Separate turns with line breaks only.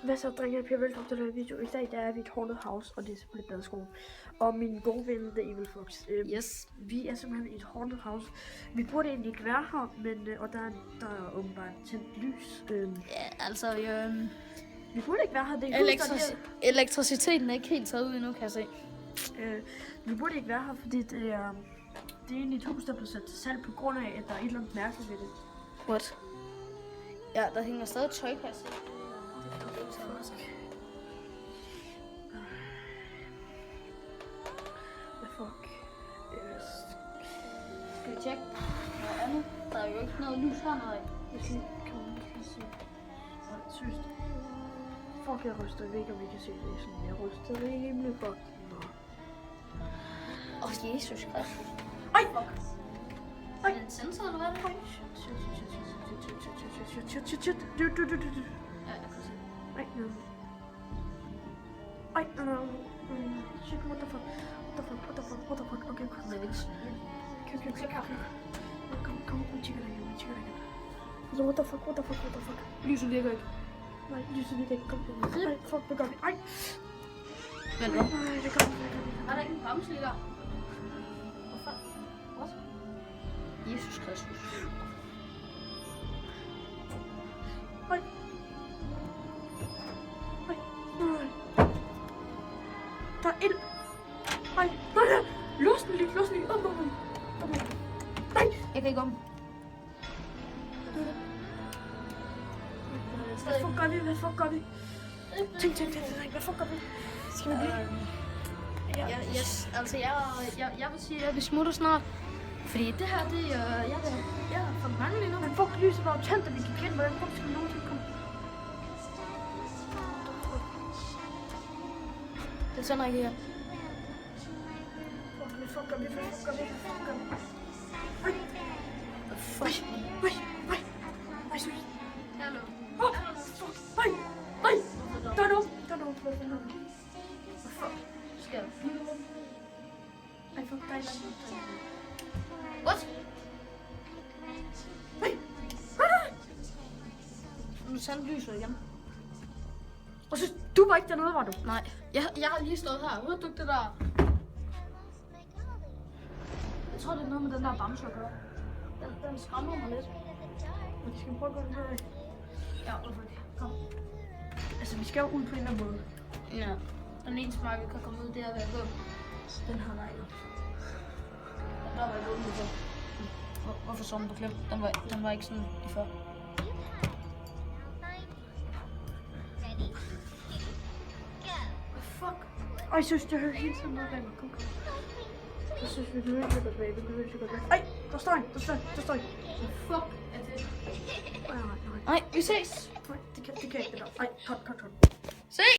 Hvad så, drenge? Jeg bliver velkommen til den her video. I dag der er vi i et haunted house, og det er selvfølgelig badeskolen. Og min gode ven, The Evil Fox.
Yes.
Vi er simpelthen i et haunted house. Vi burde egentlig ikke være her, men og der er åbenbart tændt lys.
Ja, altså,
vi burde ikke være her. Det er
elektriciteten er ikke helt taget ud endnu, kan jeg se.
Vi burde ikke være her, fordi det er egentlig et hus, der er blevet sat til salg på grund af, at der er et eller andet mærkeligt ved det.
What? Ja, der hænger stadig tøj, kan jeg se.
Hvad fuck?
Skal vi tjekke noget andet? Der er jo ikke noget lys her, nej.
Jeg skal lige komme og se. Seriøst. Fuck, jeg ryster. Jeg ved ikke, om vi kan se det. Sådan, jeg ryster rimelig fuck.
Jesus Kristus.
Ej! Fuck!
Er det en sensor, eller hvad er det?
Shit.
Ja, jeg kan se.
Ej, no. Ej, no. Shit, what the fuck? Okay. Kom, vi tjekker dig igen. What the fuck? Lyset virker ikke. Nej, lyset virker ikke. Kom. Nej, fuck, det gør vi. Ej!
Vent, hvad?
Nej, det gør vi.
Er der ikke en bremslikker? Hvad fuck? What? Jesus Kristus.
Ej. Der er ild. Nej. Lås den lige. Nej.
Jeg kan ikke om.
Hvad fuck gør vi? Tænk. Hvad fuck gør vi? Skal vi blive?
Jeg vil sige, at vi smutter snart. Fordi det her, jeg er for mange lige nu.
Men fuck, lyset var jo tændt, og vi gik ind. Hvordan fuck skal vi nogensinde komme?
Det tænder ikke her.
Hvad fuck gør vi? Ej, seriøst.
Hallo.
Nej. Der er nogen.
Hvad fuck? Skal jeg flyve?
Ej, fuck, der er ikke.
What?
Nej.
Nu tændte lyset igen.
Og så, du var ikke dernede, var du?
Nej. Jeg har lige stået her. Hørte du ikke det der? Jeg tror, det er noget med den der bamse at gøre. Den skræmmer mig lidt.
Men skal vi prøve at gå den her af?
Ja, hvorfor ikke? Kom.
Altså, vi skal jo ud på en eller anden måde.
Ja. Den eneste vej, vi kan komme ud, det er ved at gå.
Den her vej.
Der var ikke åbent for. Hvorfor så den på klip? Den var ikke sådan i før.
Fuck. Ej, synes jeg hører hele tiden noget rent. Kom. Jeg synes, vi bliver nødt til at gå tilbage. Ej, der står en.
Fuck er det?
Nej.
Nej, vi ses!
Nej, det kan ikke det der. Ej, cut.